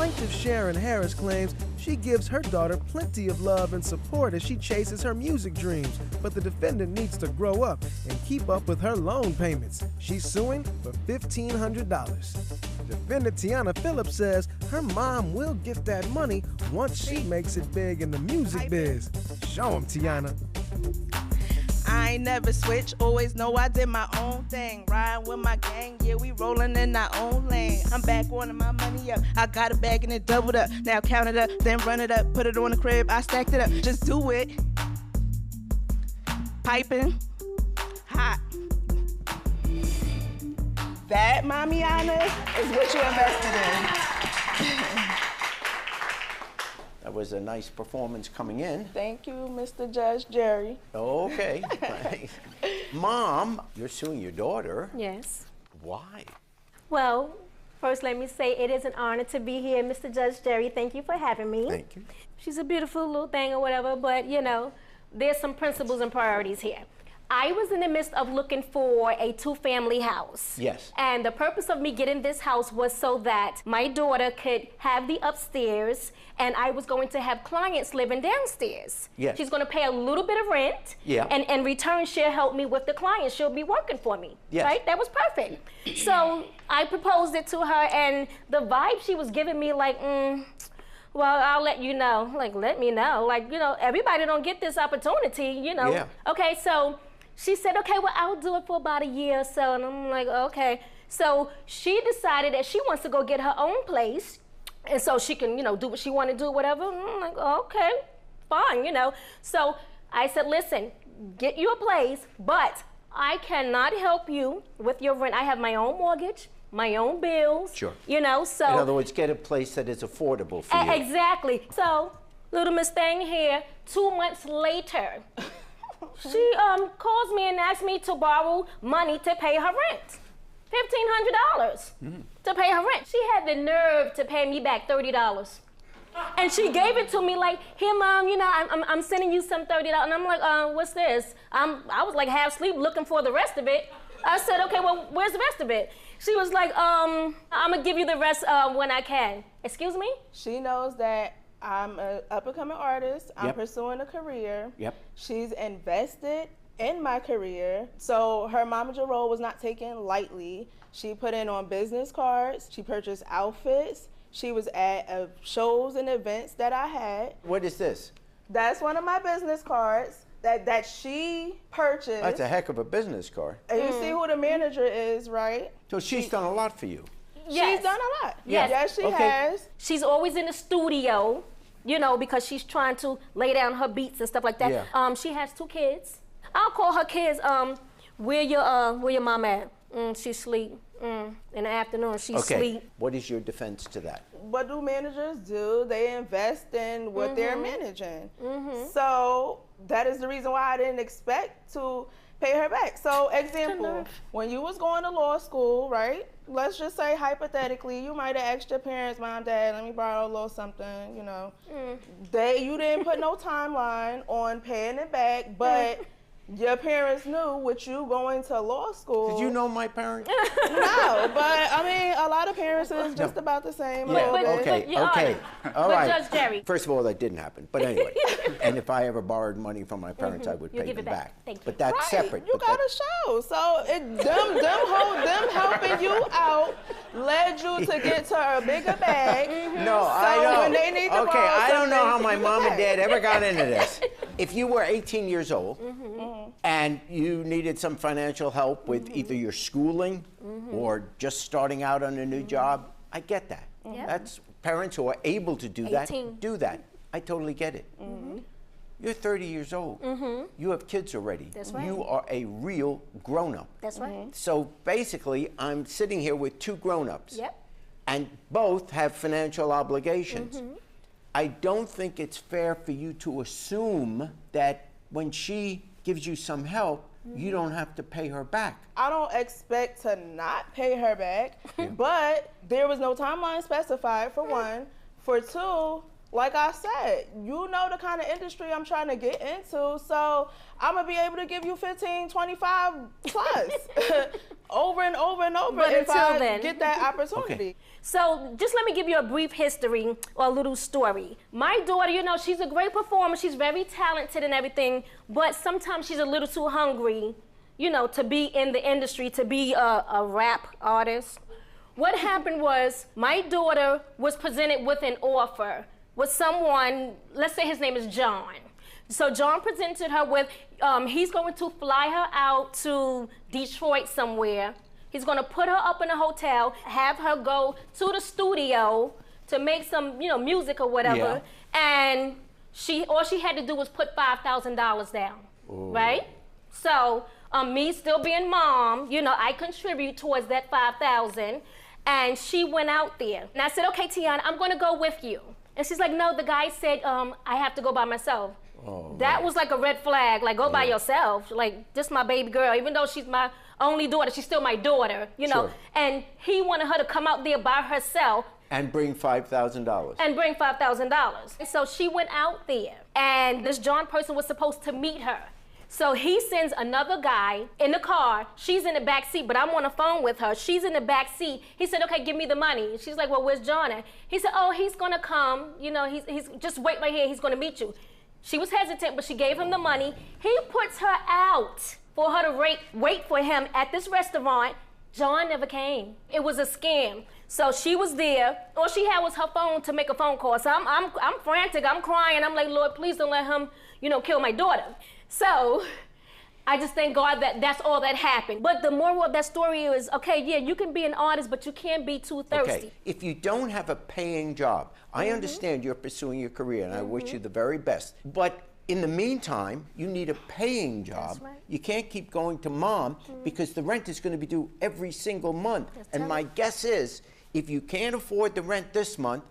Plaintiff Sharon Harris claims she gives her daughter plenty of love and support as she chases her music dreams, but the defendant needs to grow up and keep up with her loan payments. She's suing for $1,500. Defendant Tiana Phillips says her mom will get that money once she makes it big in the music biz. Show 'em, Tiana. I ain't never switch, always know I did my own thing. Riding with my gang, yeah, we rolling in our own lane. I'm back wanting my money up. I got a bag and it doubled up. Now count it up, then run it up, put it on the crib, I stacked it up. Just do it. Piping, hot. That, Mamiana, is what you invested in. That was a nice performance coming in. Thank you, Mr. Judge Jerry. Okay. Mom, you're suing your daughter. Yes. Why? Well, first let me say it is an honor to be here, Mr. Judge Jerry. Thank you for having me. Thank you. She's a beautiful little thing or whatever, but you know, there's some principles and priorities here. I was in the midst of looking for a two-family house. Yes. And the purpose of me getting this house was so that my daughter could have the upstairs and I was going to have clients living downstairs. Yes. She's going to pay a little bit of rent. Yeah. And in return, she'll help me with the clients. She'll be working for me. Yes. Right? That was perfect. So I proposed it to her and the vibe she was giving me like, well, I'll let you know. Like, let me know. Like, you know, everybody don't get this opportunity, you know. Yeah. Okay, so she said, okay, well, I'll do it for about a year or so. And I'm like, okay. So she decided that she wants to go get her own place. And so she can, you know, do what she want to do, whatever. And I'm like, okay, fine, you know. So I said, listen, get you a place, but I cannot help you with your rent. I have my own mortgage, my own bills. Sure. You know, so. In other words, get a place that is affordable for you. Exactly. So, little Miss Thing here, 2 months later, she calls me and asks me to borrow money to pay her rent. $1,500 to pay her rent. She had the nerve to pay me back $30. And she gave it to me like, here, Mom, you know, I'm sending you some $30. And I'm like, what's this? I was like half asleep looking for the rest of it. I said, okay, well, where's the rest of it? She was like, I'm gonna give you the rest when I can. Excuse me? She knows that I'm an up-and-coming artist. I'm Yep. pursuing a career. Yep. She's invested in my career. So her momager role was not taken lightly. She put in on business cards. She purchased outfits. She was at shows and events that I had. What is this? That's one of my business cards that she purchased. That's a heck of a business card. And you see who the manager is, right? So she's done a lot for you. Yes. She's done a lot. Yes. Yes, she Okay. has. She's always in the studio, you know, because she's trying to lay down her beats and stuff like that. Yeah. She has 2 kids. I'll call her kids, where your mom at? She sleep. In the afternoon, she sleep. What is your defense to that? What do managers do? They invest in what they're managing. So that is the reason why I didn't expect to pay her back. So example, when you was going to law school, right? Let's just say hypothetically, you might have asked your parents, Mom, Dad, let me borrow a little something, you know. You didn't put no timeline on paying it back, but your parents knew with you going to law school. Did you know my parents? No, but I mean, a lot of parents is just about the same. Yeah, but- okay, Your okay. Honor, All but right. Judge Jerry. First of all, that didn't happen. But anyway, and if I ever borrowed money from my parents, I would You'll pay give them it back. back. Thank you. But that's Right, separate. you but gotta show. So them helping you out led you to get to a bigger bag. No, I know. When they need to okay, borrow I don't know something, how my you mom and pay. dad ever got into this. If you were 18 years old and you needed some financial help with either your schooling or just starting out on a new job, I get that. Yep. That's parents who are able to do 18. that, do that. I totally get it. You're 30 years old. You have kids already. That's right. You are a real grown-up. That's right. So basically, I'm sitting here with 2 grown-ups. Yep. And both have financial obligations. I don't think it's fair for you to assume that when she gives you some help, you don't have to pay her back. I don't expect to not pay her back, but there was no timeline specified, for one. For 2, like I said, you know the kind of industry I'm trying to get into, so I'm gonna be able to give you 15, 25 plus over and over and over But if until I then. get that opportunity. Okay. So just let me give you a brief history or a little story. My daughter, you know, she's a great performer. She's very talented and everything, but sometimes she's a little too hungry, you know, to be in the industry, to be a rap artist. What happened was my daughter was presented with an offer with someone, let's say his name is John. So John presented her with, he's going to fly her out to Detroit somewhere. He's going to put her up in a hotel, have her go to the studio to make some, you know, music or whatever. Yeah. And all she had to do was put $5,000 down, right? So me still being mom, you know, I contribute towards that $5,000. And she went out there. And I said, okay, Tiana, I'm going to go with you. And she's like, no, the guy said I have to go by myself. That was like a red flag, like go by yourself. Like, just my baby girl, even though she's my only daughter, she's still my daughter, you know. Sure. And he wanted her to come out there by herself. And bring $5,000. And bring $5,000. So she went out there, and this John person was supposed to meet her. So he sends another guy in the car. She's in the back seat, but I'm on the phone with her. She's in the back seat. He said, okay, give me the money. She's like, well, where's John at? He said, oh, he's gonna come. You know, he's just wait right here. He's gonna meet you. She was hesitant, but she gave him the money. He puts her out for her to wait for him at this restaurant. John never came. It was a scam. So she was there. All she had was her phone to make a phone call. So I'm frantic. I'm crying. I'm like, Lord, please don't let him, you know, kill my daughter. So I just thank God that that's all that happened. But the moral of that story is, okay, yeah, you can be an artist, but you can't be too thirsty. Okay, if you don't have a paying job, I understand you're pursuing your career, and I wish you the very best. But in the meantime, you need a paying job. That's right. You can't keep going to mom because the rent is going to be due every single month. And my guess is, if you can't afford the rent this month,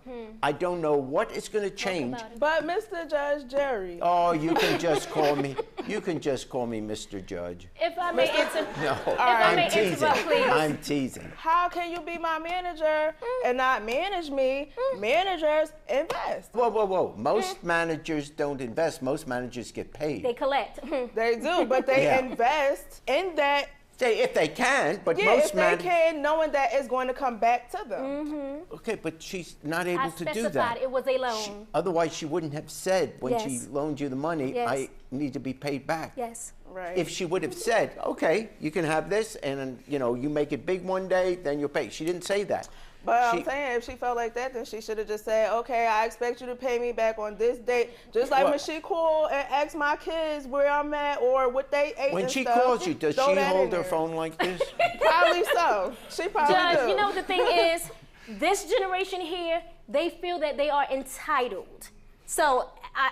I don't know what is going to change. But Mr. Judge Jerry. Oh, you can just call me. You can just call me Mr. Judge. If I may interrupt, No, may I'm teasing. interrupt, please. I'm teasing. How can you be my manager and not manage me? Managers invest. Whoa, whoa, whoa. Most managers don't invest. Most managers get paid. they collect. They do, but they Yeah. invest in that. If they can, but Yeah, most if they can, knowing that it's going to come back to them. Okay, but she's not able I to do specified that. it was a loan. Otherwise, she wouldn't have said when she Yes. loaned you the money, Yes. I need to be paid back. Yes. Right. If she would have said, okay, you can have this, and you know, you make it big one day, then you'll pay. She didn't say that. But She- I'm saying, if she felt like that, then she should have just said, okay, I expect you to pay me back on this date. Just like Well- when she called and asked my kids where I'm at or what they ate When and she stuff, calls you, does throw she that hold in her there. phone like this? Probably so. She probably Judge, do. you know the thing is, this generation here, they feel that they are entitled. So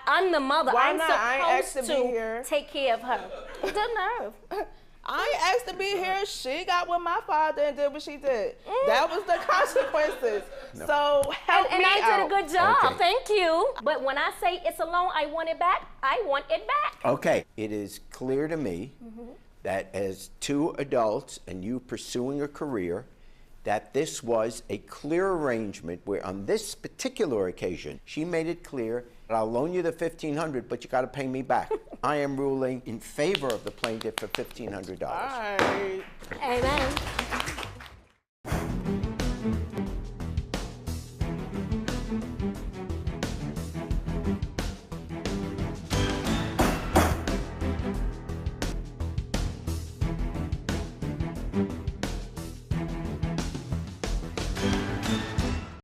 I'm the mother. Why I'm not? I ain't asked supposed to be to here. take care of her. The nerve. I ain't asked to be here. She got with my father and did what she did. That was the consequences. So help And me I out. did a good job. Okay. Thank you. But when I say it's a loan, I want it back. I want it back. Okay, it is clear to me that as two adults and you pursuing a career, that this was a clear arrangement where on this particular occasion, she made it clear that I'll loan you the $1,500, but you got to pay me back. I am ruling in favor of the plaintiff for $1,500. All right. Amen.